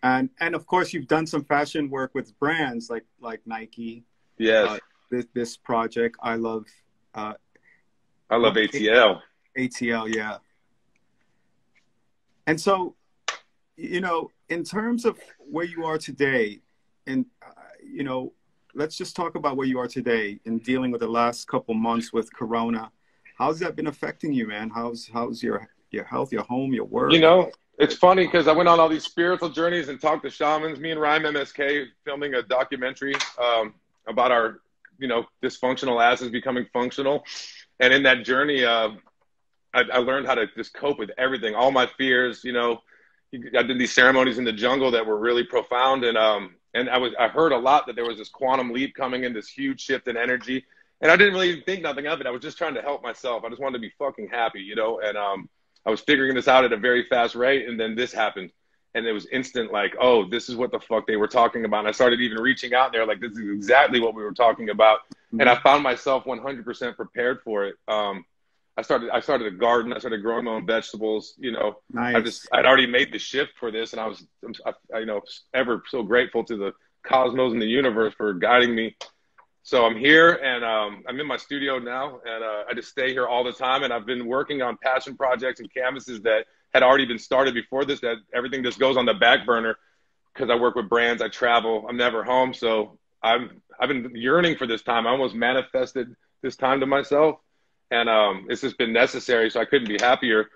And of course, you've done some fashion work with brands like Nike. Yes. This project, I love ATL. ATL, yeah. And so, you know, in terms of where you are today, and you know, let's just talk about where you are today in dealing with the last couple months with Corona. How's that been affecting you, man? How's your health, your home, your work? You know, it's funny because I went on all these spiritual journeys and talked to shamans. Me and Rhyme MSK filming a documentary about our, you know, dysfunctional asses becoming functional. And in that journey, I learned how to just cope with everything, all my fears. You know, I did these ceremonies in the jungle that were really profound, and I heard a lot that there was this quantum leap coming in, this huge shift in energy, and I didn't really think nothing of it. I was just trying to help myself. I just wanted to be fucking happy, you know, and I was figuring this out at a very fast rate, and then this happened, and it was instant, like, oh, this is what the fuck they were talking about. And I started even reaching out there, like, this is exactly what we were talking about, and I found myself 100% prepared for it. I started a garden. I started growing my own vegetables. You know, Nice. I'd already made the shift for this, and you know, ever so grateful to the cosmos and the universe for guiding me. So I'm here, and I'm in my studio now, and I just stay here all the time. And I've been working on passion projects and canvases that had already been started before this. That everything just goes on the back burner because I work with brands. I travel. I'm never home, so I've been yearning for this time. I almost manifested this time to myself. And it's just been necessary, so I couldn't be happier.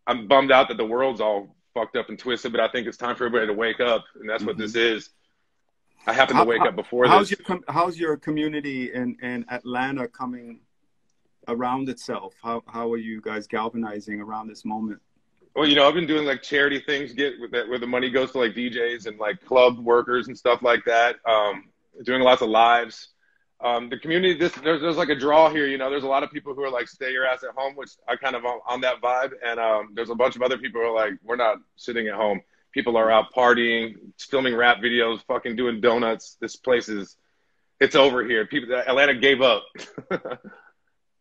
I'm bummed out that the world's all fucked up and twisted, but I think it's time for everybody to wake up, and that's what this is. I happened to wake up before this. How's your community in Atlanta coming around itself? How are you guys galvanizing around this moment? Well, you know, I've been doing like charity things, where the money goes to like DJs and like club workers and stuff like that. Doing lots of lives. The community, there's like a draw here, you know. There's a lot of people who are like, stay your ass at home, which I kind of on that vibe. And there's a bunch of other people who are like, we're not sitting at home. People are out partying, filming rap videos, fucking doing donuts. This place it's over here. Atlanta gave up.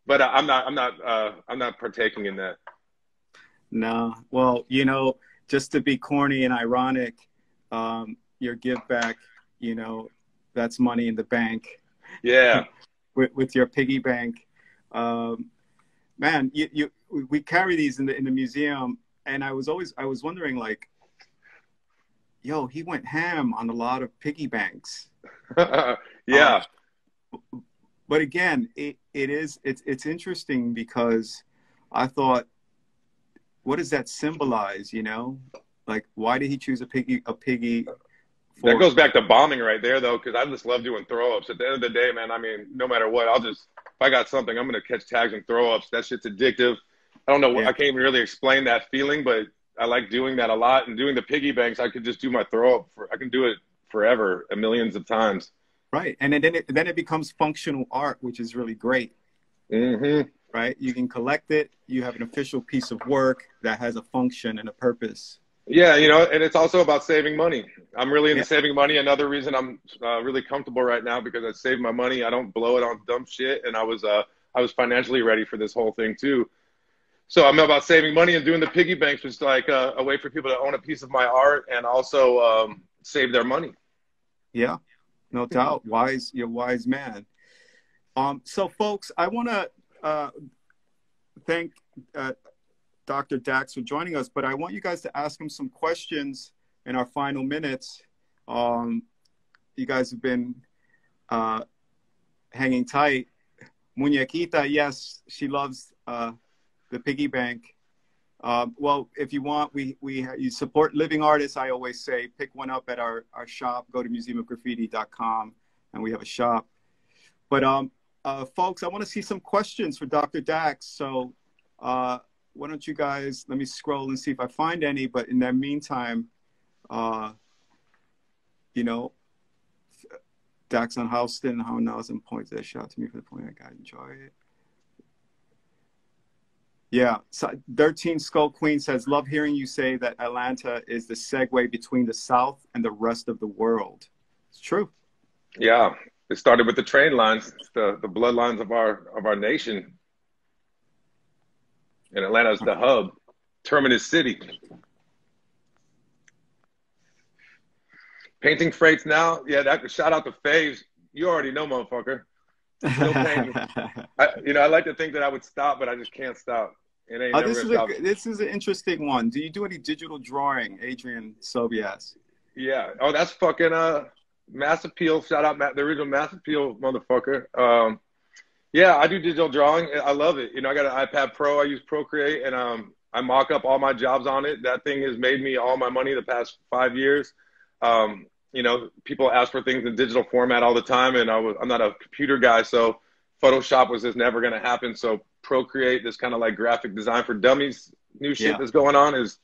But I'm not partaking in that. No. Well, you know, just to be corny and ironic, your give back, you know, that's money in the bank. Yeah. with your piggy bank, man. We carry these in the museum, and I was wondering, like, yo, he went ham on a lot of piggy banks. Yeah. But again, it's interesting because I thought, what does that symbolize? You know, like, why did he choose a piggy? That goes back to bombing right there, though, because I just love doing throw-ups. At the end of the day, man, I mean, no matter what, if I got something, I'm going to catch tags and throw-ups. That shit's addictive. I don't know. Yeah. I can't even really explain that feeling, but I like doing that a lot. And doing the piggy banks, I could just do my throw-up. I can do it forever, millions of times. Right. And then it becomes functional art, which is really great. Mm-hmm. Right? You can collect it. You have an official piece of work that has a function and a purpose. Yeah, you know, and it's also about saving money. I'm really into saving money. Another reason I'm really comfortable right now, because I save my money. I don't blow it on dumb shit. And I was financially ready for this whole thing too. So I'm about saving money, and doing the piggy banks was like a way for people to own a piece of my art and also save their money. Yeah, no doubt. You're a wise man. So folks, I want to thank Dr. Dax for joining us, but I want you guys to ask him some questions in our final minutes. You guys have been hanging tight. Muñequita, yes, she loves the piggy bank. Well, if you want, you support living artists. I always say, pick one up at our shop. Go to museumofgraffiti.com, and we have a shop. But folks, I want to see some questions for Dr. Dax. So why don't you guys, let me scroll and see if I find any. But in the meantime, you know, Dax on Houston, how knows and points that shot to me for the point I got enjoy it. Yeah, so 13 Skull Queen says, love hearing you say that Atlanta is the segue between the South and the rest of the world. It's true. Yeah, it started with the train lines, the bloodlines of our nation. And Atlanta is the hub, terminus city. Painting freights now, yeah, that shout out to Faves. You already know, motherfucker. Still painting. I like to think that I would stop, but I just can't stop. It ain't never gonna stop. This is an interesting one. Do you do any digital drawing, Adrian Sobias? Yeah. Oh, that's fucking Mass Appeal. Shout out the original Mass Appeal, motherfucker. Yeah, I do digital drawing. I love it. I got an iPad Pro. I use Procreate, and I mock up all my jobs on it. That thing has made me all my money the past 5 years. People ask for things in digital format all the time, and I'm not a computer guy, so Photoshop was just never going to happen. So Procreate, this kind of like graphic design for dummies, new shit that's going on, is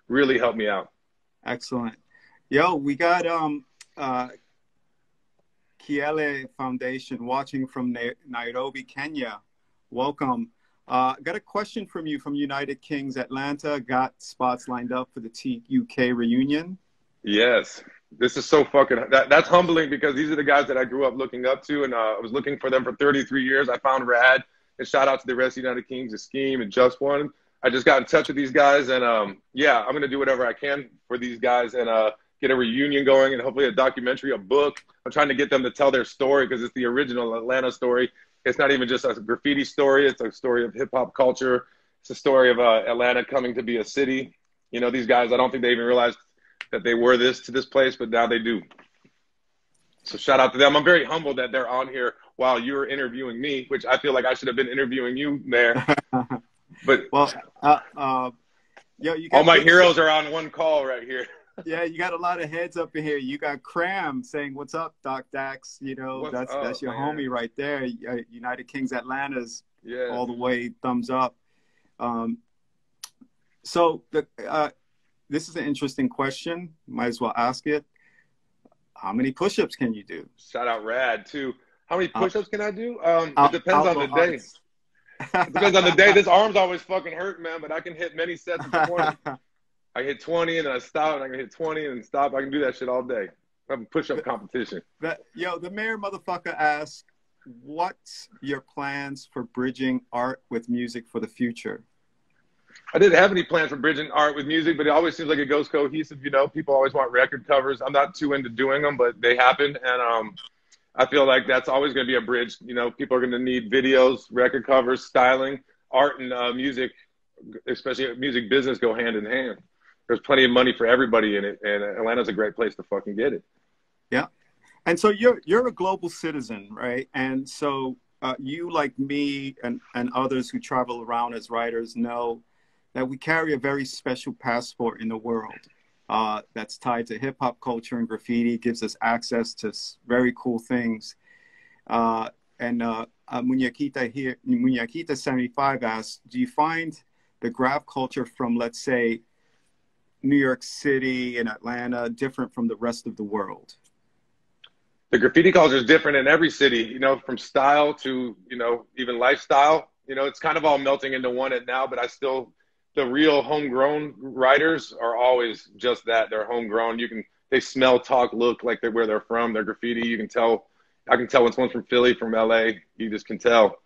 really helped me out. Excellent. Yo, we got Kiele Foundation watching from Nairobi, Kenya. Welcome. Got a question from you from United Kings Atlanta. Got spots lined up for the TUK reunion? Yes. This is so fucking, that's humbling because these are the guys that I grew up looking up to, and I was looking for them for 33 years. I found Rad, and shout out to the rest of United Kings, the Scheme, and Just One. I just got in touch with these guys, and yeah, I'm going to do whatever I can for these guys and get a reunion going and hopefully a documentary, a book. I'm trying to get them to tell their story because it's the original Atlanta story. It's not even just a graffiti story. It's a story of hip-hop culture. It's a story of Atlanta coming to be a city. These guys, I don't think they even realized that they were this to this place, but now they do. So shout out to them. I'm very humbled that they're on here while you're interviewing me, which I feel like I should have been interviewing you there. But well, all my heroes are on one call right here. Yeah, you got a lot of heads up in here. You got Cram saying, "What's up, Doc Dax?" That's your homie right there. United Kings Atlanta's all the way, thumbs up. This is an interesting question. Might as well ask it. How many push-ups can you do? Shout out Rad, too. How many push-ups can I do? It depends on the day. It depends on the day. This arm's always fucking hurt, man, but I can hit many sets of 20. I hit 20, and then I stop, and I can hit 20 and stop. I can do that shit all day. I have a push-up competition. The mayor motherfucker asked, what's your plans for bridging art with music for the future? I didn't have any plans for bridging art with music, but it always seems like it goes cohesive. People always want record covers. I'm not too into doing them, but they happen. And I feel like that's always going to be a bridge. People are going to need videos, record covers, styling, art, and music, especially music business, go hand in hand. There's plenty of money for everybody in it, and Atlanta's a great place to fucking get it. Yeah. And so you're a global citizen, right? And so you, like me and others who travel around as writers, know that we carry a very special passport in the world that's tied to hip hop culture and graffiti, gives us access to very cool things. Muñequita here, Muñequita 75 asks, do you find the graph culture from, let's say, New York City and Atlanta different from the rest of the world? The graffiti culture is different in every city, from style to, even lifestyle. It's kind of all melting into one now, but the real homegrown writers are always just that. They're homegrown. They smell, talk, look like they're where they're from. They're graffiti. You can tell. I can tell when someone's from Philly, from LA. You just can tell.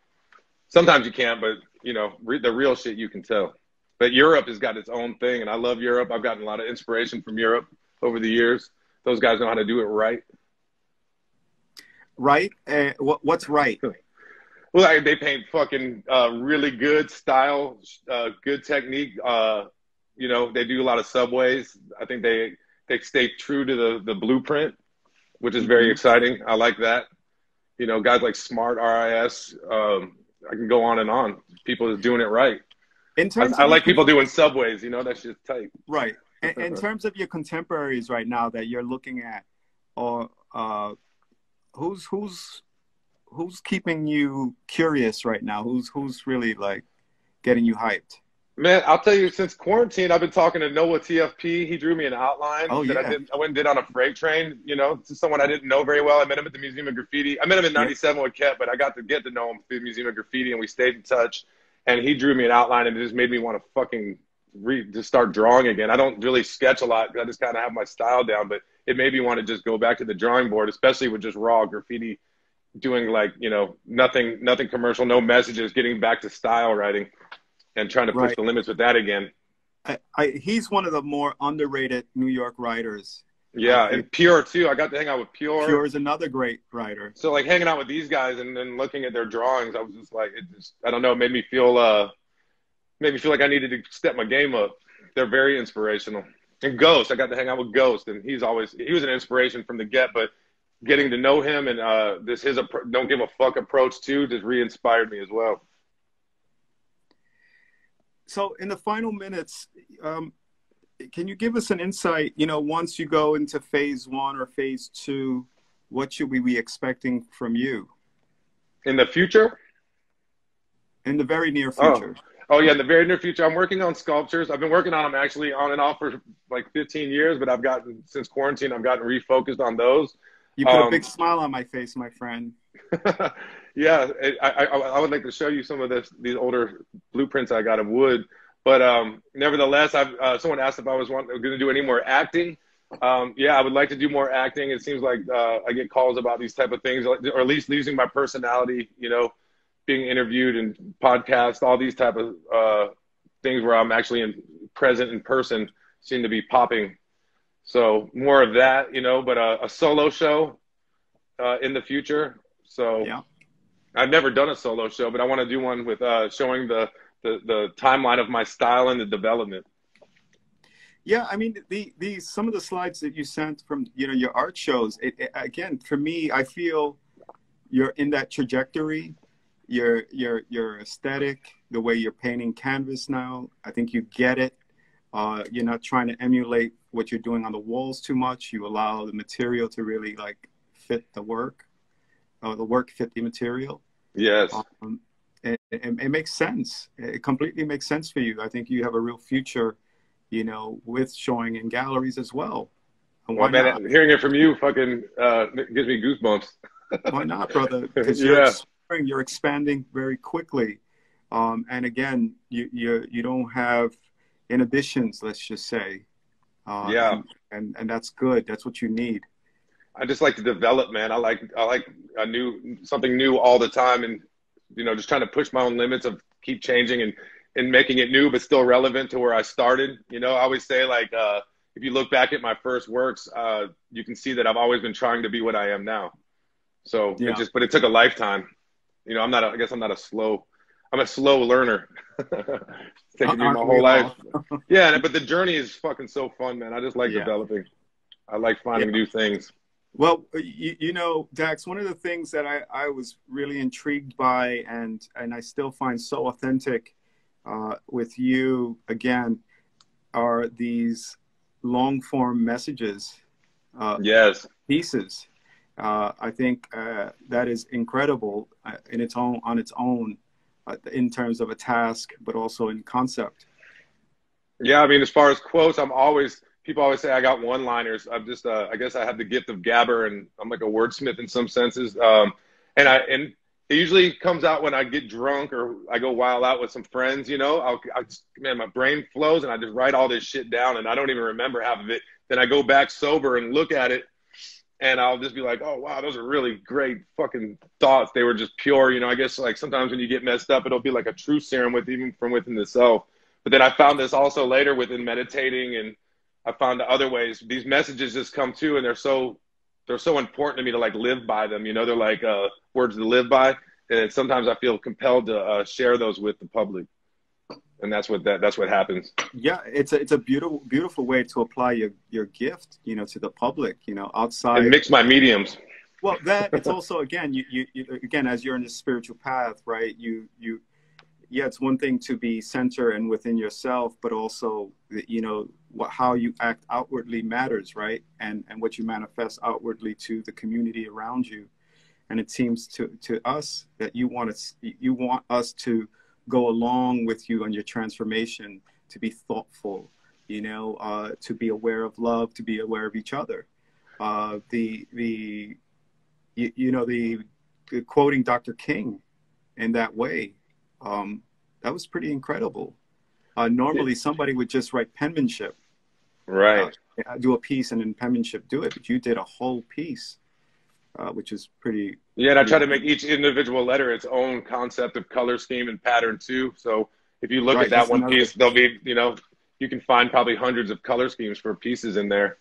Sometimes you can't, but the real shit you can tell. But Europe has got its own thing, and I love Europe. I've gotten a lot of inspiration from Europe over the years. Those guys know how to do it right. Right? What's right? Well, they paint fucking really good style, good technique. They do a lot of subways. I think they stay true to the blueprint, which is very exciting. I like that. Guys like Smart, RIS. I can go on and on. People is doing it right. I like people doing subways. That shit's tight. Right. In terms of your contemporaries right now that you're looking at, or who's who's keeping you curious right now? Who's really like getting you hyped? Man, I'll tell you, since quarantine, I've been talking to Noah TFP. He drew me an outline Oh that yeah, I went and did on a freight train, you know, to someone I didn't know very well. I met him at the Museum of Graffiti. I met him in yeah, '97 with Ket, but I got to get to know him through the Museum of Graffiti, and we stayed in touch. And he drew me an outline, and it just made me want to fucking just start drawing again. I don't really sketch a lot. I just kind of have my style down, but it made me want to just go back to the drawing board, especially with just raw graffiti, doing like, you know, nothing commercial, no messages, getting back to style writing and trying to push right. the limits with that again. He's one of the more underrated New York writers, I Yeah, feel. and Pure too. I got to hang out with Pure Pure. is another great writer. So like hanging out with these guys and then looking at their drawings, I was just like, it just, I don't know, it made me feel like I needed to step my game up. They're very inspirational. And Ghost, I got to hang out with Ghost, and he was an inspiration from the get, but getting to know him and his don't give a fuck approach too just re-inspired me as well. So in the final minutes, can you give us an insight, you know, once you go into phase 1 or phase 2, what should we be expecting from you? In the future? In the very near future. Oh yeah, in the very near future, I'm working on sculptures. I've been working on them actually on and off for like 15 years, but since quarantine, I've gotten refocused on those. You put a big smile on my face, my friend. Yeah, I would like to show you some of these older blueprints I got of wood. But nevertheless, someone asked if I was going to do any more acting. Yeah, I would like to do more acting. It seems like I get calls about these type of things, or at least using my personality, you know, being interviewed and podcasts, all these type of things where I'm actually present in person seem to be popping. So more of that, you know, but a solo show in the future. So yeah. I've never done a solo show, but I want to do one with showing the timeline of my style and the development. Yeah, I mean, some of the slides that you sent from, you know, your art shows, again, for me, I feel you're in that trajectory. Your aesthetic, the way you're painting canvas now, I think you get it. You're not trying to emulate what you're doing on the walls too much. You allow the material to really like fit the work, the work fit the material. Yes. It makes sense. It completely makes sense for you. I think you have a real future, you know, with showing in galleries as well. And well, man, not? Hearing it from you fucking gives me goosebumps. Why not, brother? Because you're expanding very quickly. And again, you don't have inhibitions, let's just say. And that's good. That's what you need. I just like to develop, man. I like something new all the time, and you know, just trying to push my own limits of keep changing and making it new but still relevant to where I started. You know, I always say like if you look back at my first works, you can see that I've always been trying to be what I am now. So but it took a lifetime. You know, I'm a slow learner. It's taken me my whole life. Yeah, but the journey is fucking so fun, man. I just like developing. I like finding new things. Well, you know, Dax, one of the things that I was really intrigued by and I still find so authentic with you, again, are these long form messages, pieces. I think that is incredible on its own in terms of a task, but also in concept. Yeah, I mean, as far as quotes, people always say I got one-liners. I'm just, I guess I have the gift of gabber, and I'm like a wordsmith in some senses. And it usually comes out when I get drunk or I go wild out with some friends. You know, man, my brain flows, and I just write all this shit down, and I don't even remember half of it. Then I go back sober and look at it, and I'll just be like, oh wow, those are really great fucking thoughts. They were just pure. You know, I guess like sometimes when you get messed up, it'll be like a truth serum even from within the self. But then I found this also later within meditating, and I found the other ways. These messages just come too, and they're so important to me to like live by them. You know, they're like words to live by, and sometimes I feel compelled to share those with the public, and that's what happens. Yeah, it's a beautiful way to apply your gift, you know, to the public, you know, outside and mix my mediums. Well, that it's also again you again, as you're in this spiritual path, right? Yeah, it's one thing to be centered and within yourself, but also, you know, how you act outwardly matters, right? And what you manifest outwardly to the community around you. And it seems to us that you want us to go along with you on your transformation, to be thoughtful, you know, to be aware of love, to be aware of each other. The quoting Dr. King in that way, that was pretty incredible. Normally somebody would just write penmanship, right? Do a piece and in penmanship do it, but you did a whole piece, which is pretty. Yeah, and I try to make each individual letter its own concept of color scheme and pattern too. So if you look at that one piece, there'll be, you know, you can find probably hundreds of color schemes for pieces in there,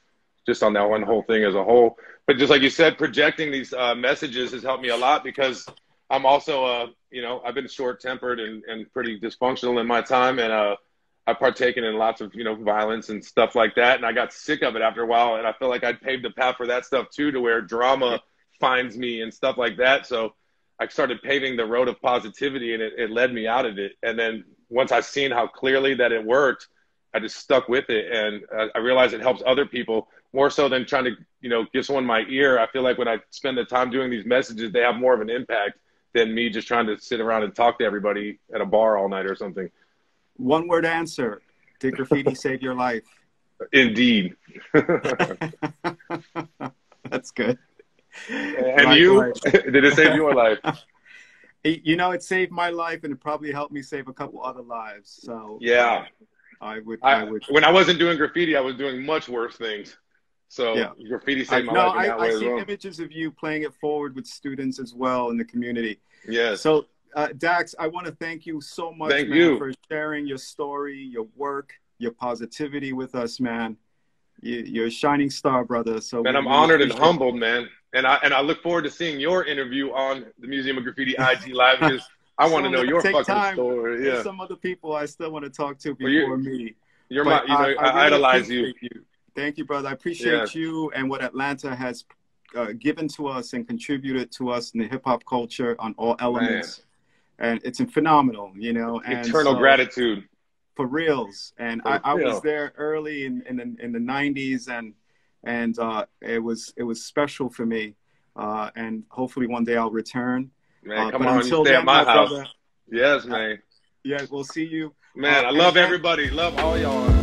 just on that one whole thing as a whole. But just like you said, projecting these messages has helped me a lot, because I'm also, you know, I've been short-tempered and pretty dysfunctional in my time, and I've partaken in lots of, you know, violence and stuff like that, and I got sick of it after a while, and I feel like I'd paved the path for that stuff too, to where drama finds me and stuff like that. So I started paving the road of positivity, and it led me out of it. And then once I seen how clearly that it worked, I just stuck with it, and I realized it helps other people more so than trying to, you know, give someone my ear. I feel like when I spend the time doing these messages, they have more of an impact than me just trying to sit around and talk to everybody at a bar all night or something. One word answer: did graffiti save your life? Indeed. That's good. And you? Did it save your life? You know, it saved my life, and it probably helped me save a couple other lives. So yeah, I would. When I wasn't doing graffiti, I was doing much worse things. So yeah, graffiti saved my life in that way as well. I see images of you playing it forward with students as well in the community. Yes. So Dax, I want to thank you so much, man, for sharing your story, your work, your positivity with us, man. You're a shining star, brother. So man, I'm honored and humbled, man. And I look forward to seeing your interview on the Museum of Graffiti IG Live, because I want to know your fucking story. Yeah. There's some other people I still want to talk to before me. You're my, you know, I idolize you. Thank you, brother. I appreciate you and what Atlanta has given to us and contributed to us in the hip hop culture on all elements. Man. And it's phenomenal, you know. And eternal gratitude. For reals. And I was there early in the 90s, and it was special for me. And hopefully one day I'll return. Man, come on, you stay at my house. Brother, yes, man. Yeah, we'll see you. Man, I love everybody. Love all y'all.